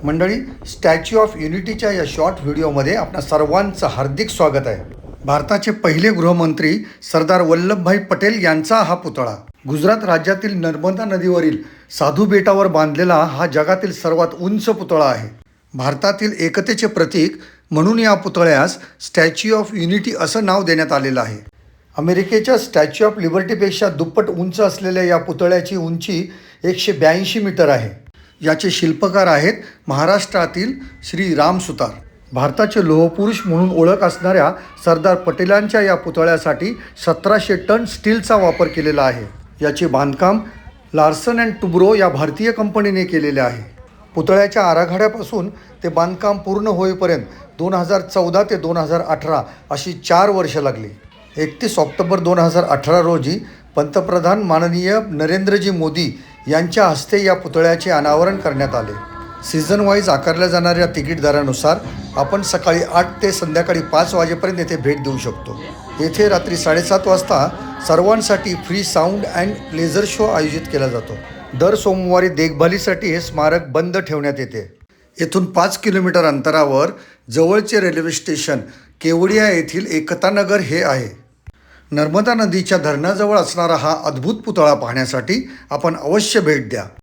मंडळी, statue of युनिटीच्या या short व्हिडिओमध्ये आपणा सर्वांचं हार्दिक स्वागत आहे. भारताचे पहिले गृहमंत्री सरदार वल्लभभाई पटेल यांचा हा पुतळा गुजरात राज्यातील नर्मदा नदीवरील साधू बेटावर बांधलेला हा जगातील सर्वात उंच पुतळा आहे. भारतातील एकतेचे प्रतीक म्हणून या पुतळ्यास स्टॅच्यू ऑफ युनिटी असं नाव देण्यात आलेलं आहे. अमेरिकेच्या स्टॅच्यू ऑफ लिबर्टीपेक्षा दुप्पट उंच असलेल्या या पुतळ्याची उंची 182 मीटर आहे. याचे शिल्पकार आहेत महाराष्ट्रातील श्री राम सुतार. भारताचे लोहपुरुष म्हणून ओळख असणाऱ्या सरदार पटेलांच्या या पुतळ्यासाठी 1700 टन स्टीलचा वापर केलेला आहे. याचे बांधकाम लार्सन अँड टुब्रो या भारतीय कंपनीने केलेले आहे. पुतळ्याच्या आराखड्यापासून ते बांधकाम पूर्ण होईपर्यंत 2014 ते 2018 अशी 4 वर्ष लागली. 31 ऑक्टोबर 2018 रोजी पंतप्रधान माननीय नरेंद्रजी मोदी यांच्या हस्ते या पुतळ्याचे अनावरण करण्यात आले. सीझन वाईज आकारल्या जाणाऱ्या तिकीट दरानुसार आपण सकाळी 8 ते संध्याकाळी 5 वाजेपर्यंत येथे भेट देऊ शकतो. येथे रात्री 7:30 वाजता सर्वांसाठी free sound and laser show आयोजित केला जातो. दर सोमवारी देखभालीसाठी हे स्मारक बंद ठेवण्यात येते. येथून 5 किलोमीटर अंतरावर जवळचे रेल्वे स्टेशन केवडिया येथील एकता नगर हे आहे. नर्मदा नदीच्या धरणाजवळ असणारा हा अद्भुत पुतळा पाहण्यासाठी आपण अवश्य भेट द्या.